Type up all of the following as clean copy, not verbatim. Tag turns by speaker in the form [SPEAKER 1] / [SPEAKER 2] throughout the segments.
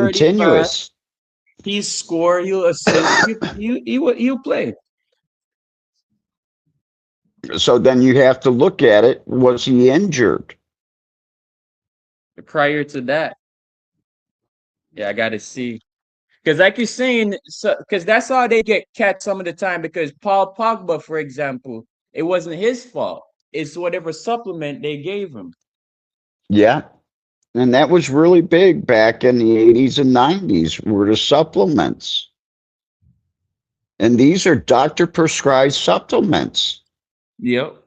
[SPEAKER 1] 30 pass.
[SPEAKER 2] continuous.
[SPEAKER 1] He score, he'll assist, he'll play.
[SPEAKER 2] So then you have to look at it. Was he injured?
[SPEAKER 1] Prior to that, yeah, I gotta see. Because like you're saying, so because that's how they get catch some of the time. Because Paul Pogba, for example, it wasn't his fault. It's whatever supplement they gave him.
[SPEAKER 2] Yeah. And that was really big back in the 80s and 90s, were the supplements. And these are doctor prescribed supplements.
[SPEAKER 1] Yep.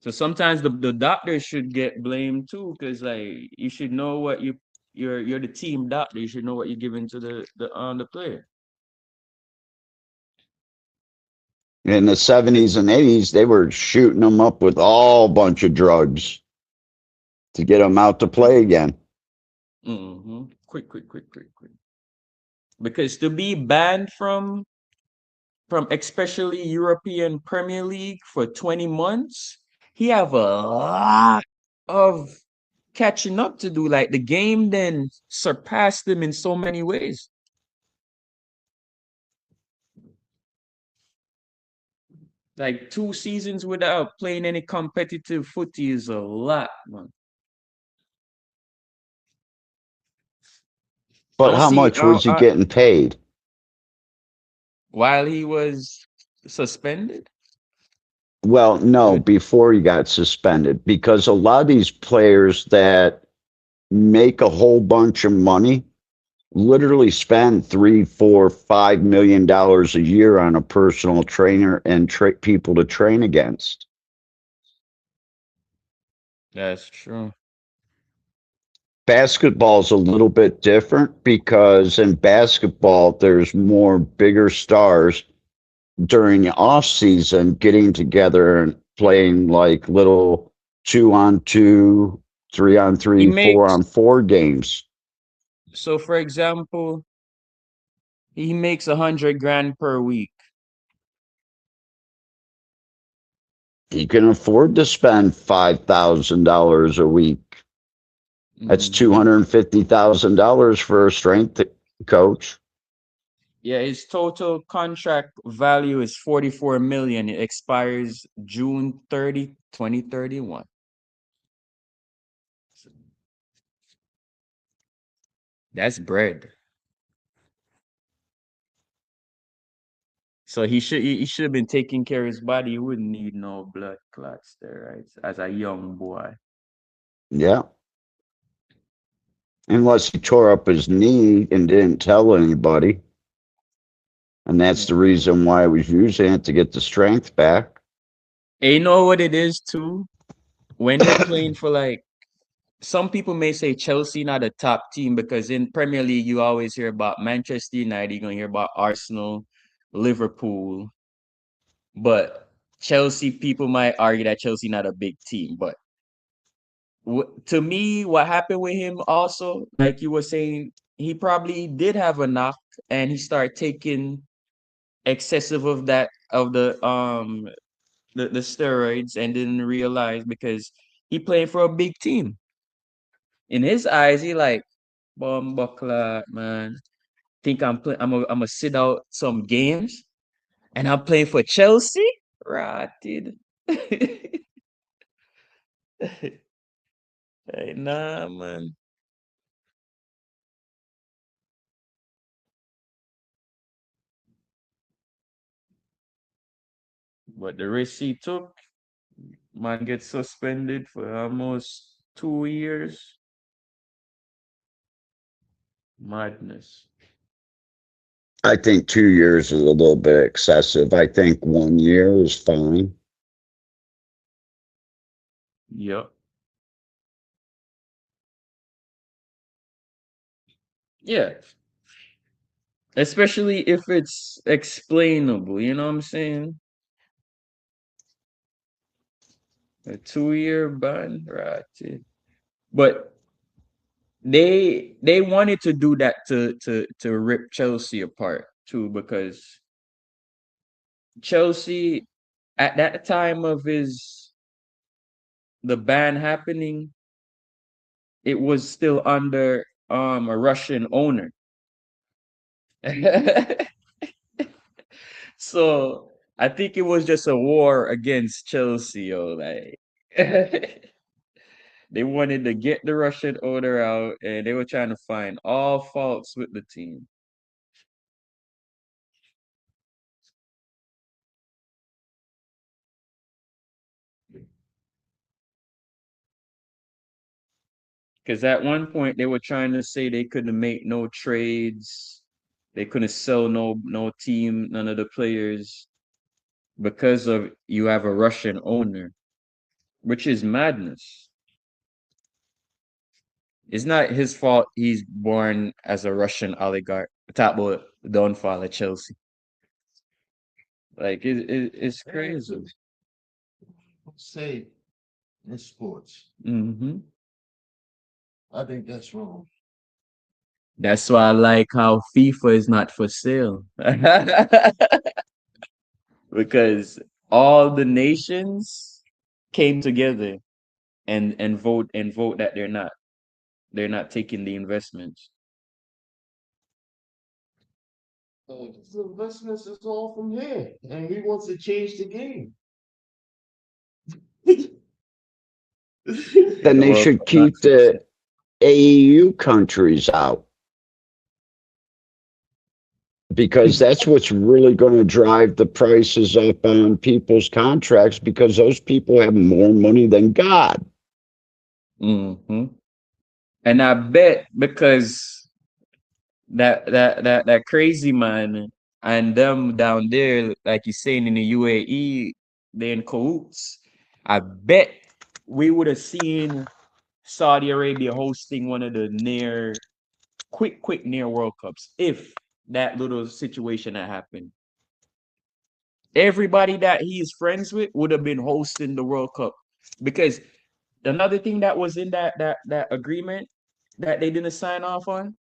[SPEAKER 1] So sometimes the doctors should get blamed too, because like you should know what you're the team doctor. You should know what you're giving to the player.
[SPEAKER 2] In the 70s and 80s, they were shooting them up with all bunch of drugs to get them out to play again.
[SPEAKER 1] Quick. Because to be banned from especially European Premier League for 20 months, he have a lot of catching up to do. Like the game then surpassed him in so many ways. Like 2 seasons without playing any competitive footy is a lot, man.
[SPEAKER 2] But
[SPEAKER 1] Don't
[SPEAKER 2] how
[SPEAKER 1] see
[SPEAKER 2] much was he getting paid?
[SPEAKER 1] while he was suspended.
[SPEAKER 2] Well, no,
[SPEAKER 1] Good.
[SPEAKER 2] before he got suspended, because a lot of these players that make a whole bunch of money literally spend 3, 4, 5 million dollars a year on a personal trainer and people to train against.
[SPEAKER 1] That's true.
[SPEAKER 2] Basketball's a little bit different because in basketball there's more bigger stars during the off season getting together and playing like little 2-on-2, 3-on-3,
[SPEAKER 1] He
[SPEAKER 2] four
[SPEAKER 1] makes
[SPEAKER 2] on four games.
[SPEAKER 1] so for example, he makes 100 grand per week.
[SPEAKER 2] You can afford to spend $5,000 a week. That's
[SPEAKER 1] Hmm.
[SPEAKER 2] $250,000 for a strength coach.
[SPEAKER 1] Yeah, his total contract value is 44 million. It expires June 30, 2031. That's bread. So he should have been taking care of his body. He wouldn't need no blood clots there, right? As a young boy.
[SPEAKER 2] Yeah. Unless he tore up his knee and didn't tell anybody. And that's the
[SPEAKER 1] Mhm.
[SPEAKER 2] reason why I was using it to get the strength back.
[SPEAKER 1] And you know what it is too? When you're playing for like some people may say Chelsea not a top team because in Premier League you always hear about Manchester United, you're gonna hear about Arsenal, Liverpool, but Chelsea people might argue that Chelsea not a big team. But to me, what happened with him also, like you were saying, he probably did have a knock and he started taking excessive of that of the steroids and didn't realize because he playing for a big team. In his eyes, he like bomb buckler, man. Think I'm gonna sit out some games and I'm playing for Chelsea? Rotted. Hey, nah, man. But the risk he took, man gets suspended for almost 2 years. Madness.
[SPEAKER 2] I think 2 years is a little bit excessive. I think 1 year is fine.
[SPEAKER 1] Yep. Yeah. Especially if it's explainable, you know what I'm saying? A 2 year ban, right? But they wanted to do that to rip Chelsea apart too, because Chelsea at that time of his the ban happening, it was still under a Russian owner. So I think it was just a war against Chelsea, yo. Like they wanted to get the Russian owner out, and they were trying to find all faults with the team. Because at one point they were trying to say they couldn't make no trades, they couldn't sell no team, none of the players because of you have a Russian owner, which is madness. It's not his fault he's born as a Russian oligarch. Top boy downfall of Chelsea. Like it's crazy.
[SPEAKER 3] Say in sports.
[SPEAKER 1] Hmm.
[SPEAKER 3] I think that's wrong.
[SPEAKER 1] That's why I like how FIFA is not for sale. Because all the nations came together and vote that they're not taking the investments.
[SPEAKER 3] The investments is all from here, and he wants to change the game.
[SPEAKER 2] Then
[SPEAKER 1] The
[SPEAKER 2] they
[SPEAKER 1] World
[SPEAKER 2] should
[SPEAKER 1] Cup not
[SPEAKER 2] keep
[SPEAKER 1] for
[SPEAKER 2] the
[SPEAKER 1] sale.
[SPEAKER 2] AEU countries out because that's what's really going to drive the prices up on people's contracts because those people have more money than God.
[SPEAKER 1] Hmm. And I bet because that crazy man and them down there, like you're saying in the UAE, they in cahoots. I bet we would have seen Saudi Arabia hosting one of the quick near World Cups if that little situation had happened. Everybody that he's friends with would have been hosting the World Cup because another thing that was in that agreement that they didn't sign off on,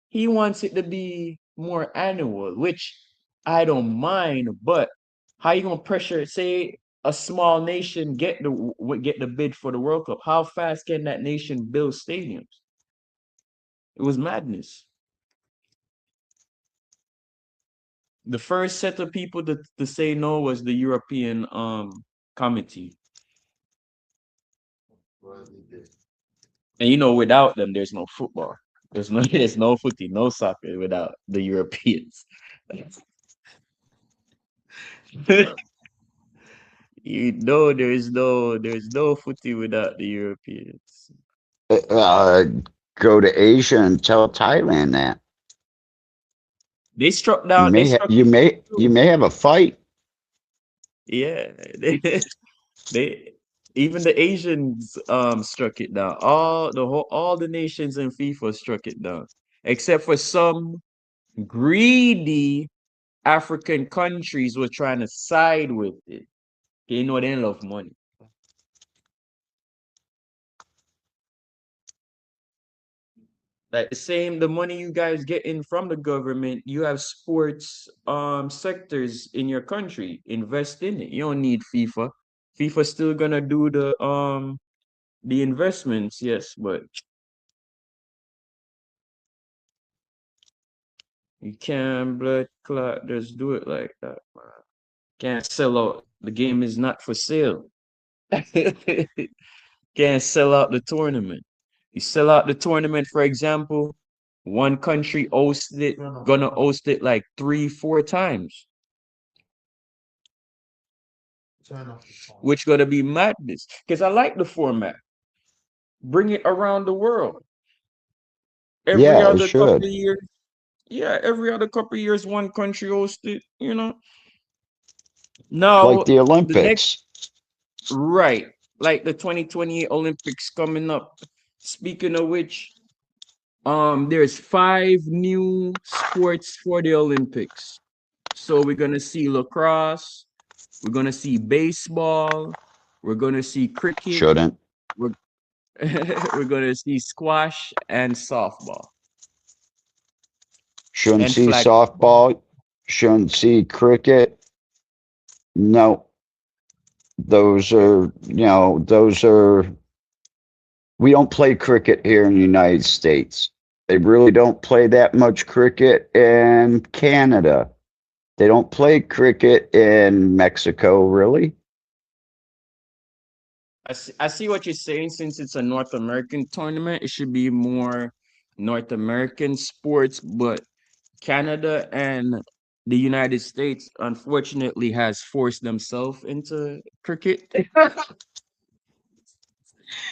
[SPEAKER 1] he wants it to be more annual, which I don't mind. But how you gonna pressure? Say a small nation get the bid for the World Cup. How fast can that nation build stadiums? It was madness. The first set of people to say no was the European committee. And without them, there's no football. There's no footy, no soccer without the Europeans. there's no footy without the Europeans.
[SPEAKER 2] Uh, Go to Asia and tell Thailand that
[SPEAKER 1] They struck down. They struck it
[SPEAKER 2] you
[SPEAKER 1] too.
[SPEAKER 2] may have a fight.
[SPEAKER 1] Yeah, they even the Asians struck it down. All the nations in FIFA struck it down, except for some greedy African countries were trying to side with it. They love money. Like the money you guys getting from the government, you have sports sectors in your country. Invest in it. You don't need FIFA. FIFA still gonna do the investments, yes, but you can't blood clot just do it like that, man. Can't sell out. The game is not for sale. Can't sell out the tournament. You sell out the tournament, for example, one country gonna host it like 3, 4 times,
[SPEAKER 3] Turn off the phone.
[SPEAKER 1] which gonna be madness. Because I like the format. Bring it around the world. Every
[SPEAKER 2] Yeah, it
[SPEAKER 1] other couple
[SPEAKER 2] should.
[SPEAKER 1] of years. Yeah, every other couple of years, one country hosts it.
[SPEAKER 2] Like
[SPEAKER 1] Now
[SPEAKER 2] the
[SPEAKER 1] the next
[SPEAKER 2] Olympics.
[SPEAKER 1] right, like the 2028 Olympics coming up. Speaking of which, there's 5 new sports for the Olympics. So we're gonna see lacrosse, we're gonna see baseball, we're gonna see cricket,
[SPEAKER 2] Shouldn't.
[SPEAKER 1] we're we're gonna see squash and softball
[SPEAKER 2] Shouldn't
[SPEAKER 1] and
[SPEAKER 2] see
[SPEAKER 1] flag football.
[SPEAKER 2] softball. Shouldn't see cricket. No, those are, we don't play cricket here in the United States. They really don't play that much cricket in Canada. They don't play cricket in Mexico, really.
[SPEAKER 1] I see what you're saying. Since it's a North American tournament, it should be more North American sports. But Canada and the United States, unfortunately, has forced themselves into cricket.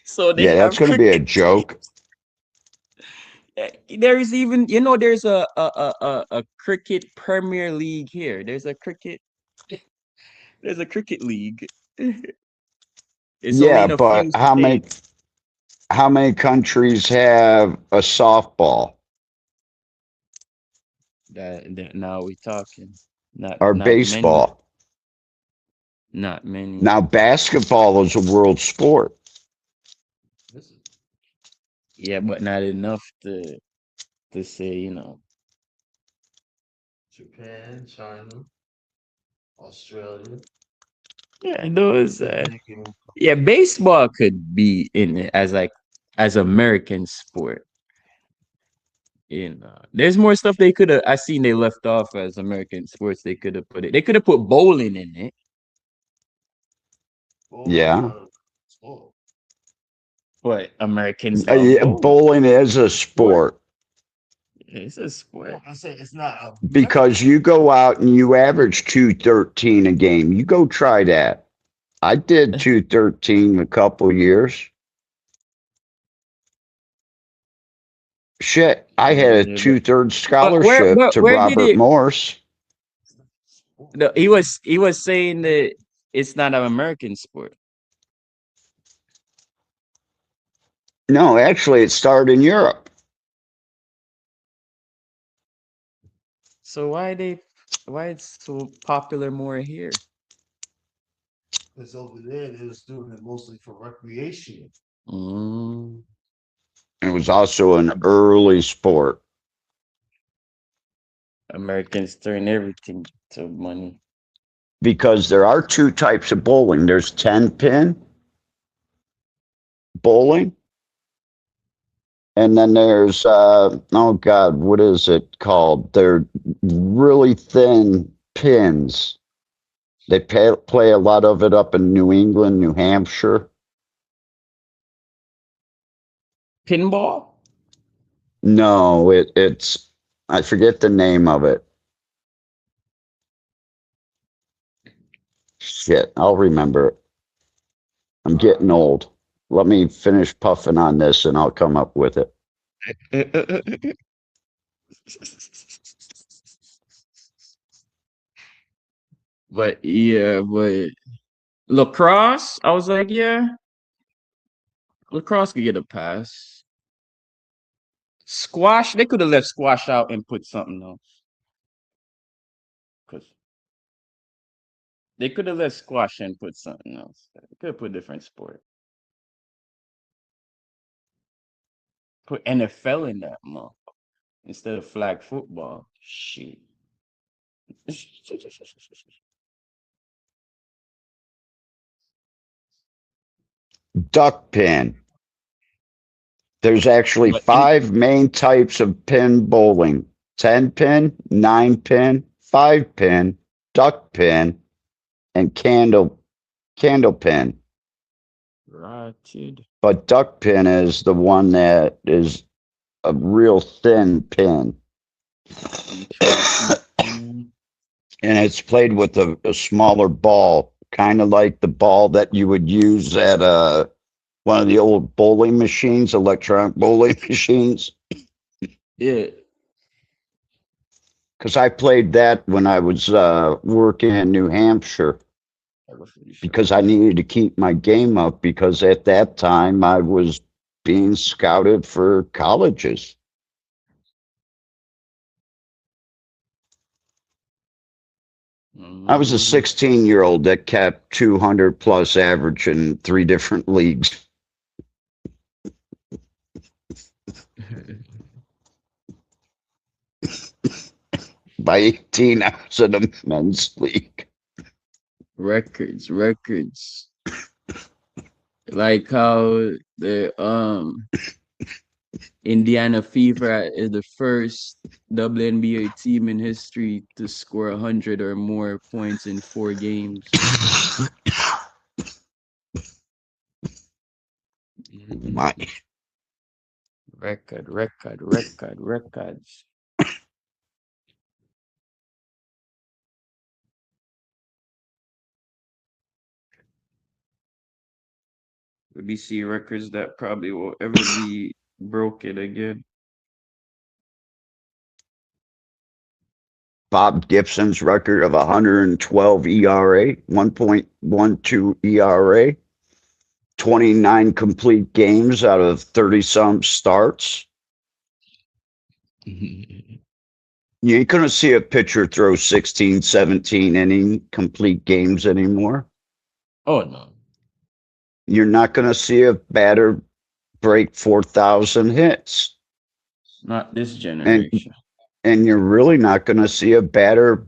[SPEAKER 1] So they
[SPEAKER 2] Yeah, that's
[SPEAKER 1] have
[SPEAKER 2] going to be a
[SPEAKER 1] cricket.
[SPEAKER 2] joke.
[SPEAKER 1] There is even, there's a cricket Premier League here. There's a cricket league. It's only
[SPEAKER 2] Yeah,
[SPEAKER 1] in a few
[SPEAKER 2] but
[SPEAKER 1] states.
[SPEAKER 2] how many countries have a softball
[SPEAKER 1] That now we talking. Not
[SPEAKER 2] or
[SPEAKER 1] not many.
[SPEAKER 2] baseball?
[SPEAKER 1] Not many.
[SPEAKER 2] Now basketball is a world sport.
[SPEAKER 3] This is
[SPEAKER 1] Yeah, but not enough to say.
[SPEAKER 3] Japan, China, Australia,
[SPEAKER 1] Yeah, those.
[SPEAKER 3] Dominican
[SPEAKER 1] Yeah,
[SPEAKER 3] Republic.
[SPEAKER 1] baseball could be in it as like as American sport. There's more stuff they could have. I seen they left off as American sports. They could have put it. They could have put bowling in it,
[SPEAKER 3] Bowling's
[SPEAKER 2] Yeah.
[SPEAKER 3] not a sport.
[SPEAKER 1] but Americans love
[SPEAKER 2] Yeah,
[SPEAKER 1] bowling.
[SPEAKER 2] bowling is a
[SPEAKER 3] Sport?
[SPEAKER 2] sport
[SPEAKER 1] It's a sport.
[SPEAKER 3] No, I say it's not
[SPEAKER 2] because
[SPEAKER 3] American.
[SPEAKER 2] you go out and you average 213 a game. You go try that. I did 213 a couple years. Shit, I had a
[SPEAKER 1] Yeah,
[SPEAKER 2] two-thirds
[SPEAKER 1] but where
[SPEAKER 2] scholarship
[SPEAKER 1] but
[SPEAKER 2] to
[SPEAKER 1] where did
[SPEAKER 2] Robert
[SPEAKER 1] it?
[SPEAKER 2] Morse.
[SPEAKER 3] It's not a sport.
[SPEAKER 1] No, he was saying that it's not an American sport.
[SPEAKER 2] No, actually, it started in Europe
[SPEAKER 1] So why it's so popular more here?
[SPEAKER 3] Because over there they was doing it mostly for recreation.
[SPEAKER 1] Mm.
[SPEAKER 2] and it was also an early sport
[SPEAKER 1] Americans turn everything to money.
[SPEAKER 2] because there are two types of bowling. There's 10 pin bowling, and then there's, oh God, what is it called? They're really thin pins. They play a lot of it up in New England, New Hampshire.
[SPEAKER 1] Pinball?
[SPEAKER 2] No, it's, I forget the name of it. Shit, I'll remember it. I'm getting old. Let me finish puffing on this and I'll come up with it.
[SPEAKER 1] But yeah, but lacrosse, I was like, yeah, lacrosse could get a pass. Squash, they could have left squash out and put something else. Cause they could have left squash and put something else. They could have put different sport. Put NFL in that month instead of flag football. Shit.
[SPEAKER 2] Duck pin. There's actually
[SPEAKER 1] But in
[SPEAKER 2] five main types of pin bowling: 10 pin, 9 pin, 5 pin, duck pin, and candle pin.
[SPEAKER 1] rotted.
[SPEAKER 2] But duck pin is the one that is a real thin pin.
[SPEAKER 1] Interesting.
[SPEAKER 2] And it's played with a smaller ball, kind of like the ball that you would use at one of the old bowling machines, electronic bowling machines.
[SPEAKER 1] Yeah.
[SPEAKER 2] Because I played that when I was working in New Hampshire
[SPEAKER 1] I was pretty sure.
[SPEAKER 2] because I needed to keep my game up because at that time I was being scouted for colleges. I was a
[SPEAKER 1] Mm.
[SPEAKER 2] 16-year-old that kept 200 plus average in three different leagues. By 18, I was in a men's league.
[SPEAKER 1] Records. Like how the Indiana Fever is the first WNBA team in history to score 100 or more points in 4 games.
[SPEAKER 2] My
[SPEAKER 1] Records. We see records that probably will ever be broken again.
[SPEAKER 2] Bob Gibson's record of 112 ERA, 1.12 ERA, 29 complete games out of 30 some starts. You ain't going to see a pitcher throw 16, 17 inning complete games anymore.
[SPEAKER 1] Oh no,
[SPEAKER 2] You're not going to see a batter break 4,000 hits.
[SPEAKER 1] not this
[SPEAKER 2] And
[SPEAKER 1] generation.
[SPEAKER 2] and you're really not going to see a batter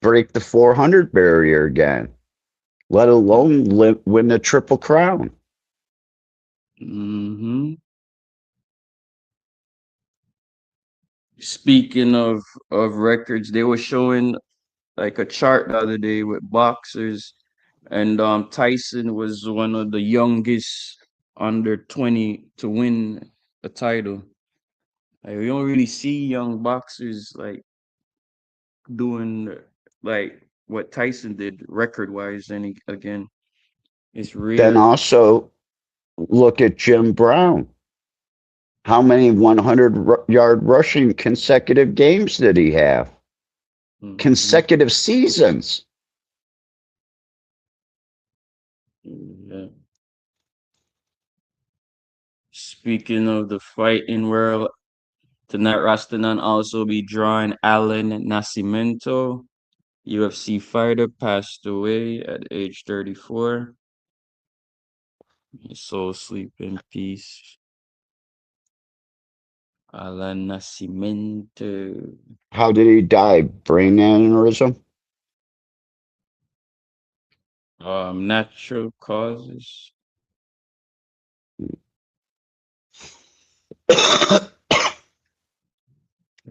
[SPEAKER 2] break the 400 barrier again, let alone win the Triple Crown.
[SPEAKER 1] Hmm. Speaking of records, they were showing like a chart the other day with boxers, and Tyson was one of the youngest under 20 to win a title. Like we don't really see young boxers like doing like what Tyson did record wise. And again, it's
[SPEAKER 2] Then
[SPEAKER 1] rare.
[SPEAKER 2] also look at Jim Brown. How many 100-yard rushing consecutive games did he have?
[SPEAKER 1] Hmm.
[SPEAKER 2] Consecutive seasons.
[SPEAKER 1] Yeah. Speaking of the fighting world, tonight Rastanan also be drawing Alan Nascimento. UFC fighter passed away at age 34. His soul sleep in peace. Alan Nascimento.
[SPEAKER 2] How did he die? Brain aneurysm?
[SPEAKER 1] Natural causes.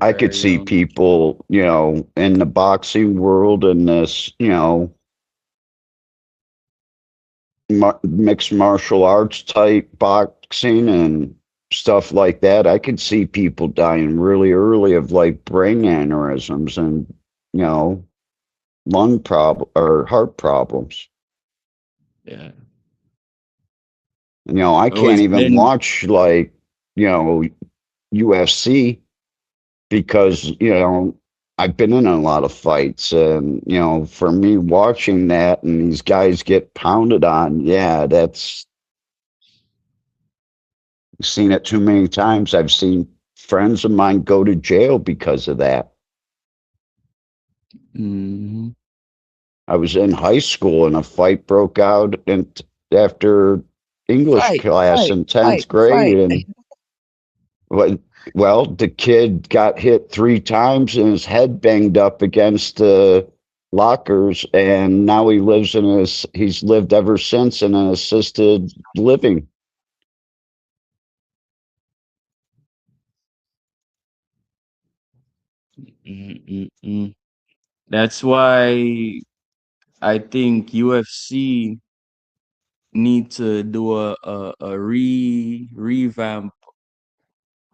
[SPEAKER 2] I could
[SPEAKER 1] Very
[SPEAKER 2] see
[SPEAKER 1] young.
[SPEAKER 2] people, in the boxing world and this, mixed martial arts type boxing and stuff like that. I could see people dying really early of like brain aneurysms and, you know, lung problem or heart problems.
[SPEAKER 1] Yeah.
[SPEAKER 2] I
[SPEAKER 1] Oh,
[SPEAKER 2] can't
[SPEAKER 1] it's
[SPEAKER 2] even
[SPEAKER 1] been
[SPEAKER 2] watch like, you know, UFC because, I've been in a lot of fights and, for me watching that and these guys get pounded on, yeah, that's seen it too many times. I've seen friends of mine go to jail because of that.
[SPEAKER 1] mhm.
[SPEAKER 2] I was in high school and a fight broke out after English class in 10th grade. And what, well, the kid got hit 3 times and his head banged up against the lockers. And now he's lived ever since in an assisted living.
[SPEAKER 1] Mm-mm-mm. That's why I think UFC need to do a revamp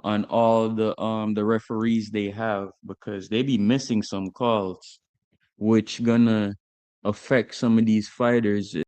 [SPEAKER 1] on all the referees they have because they be missing some calls, which gonna affect some of these fighters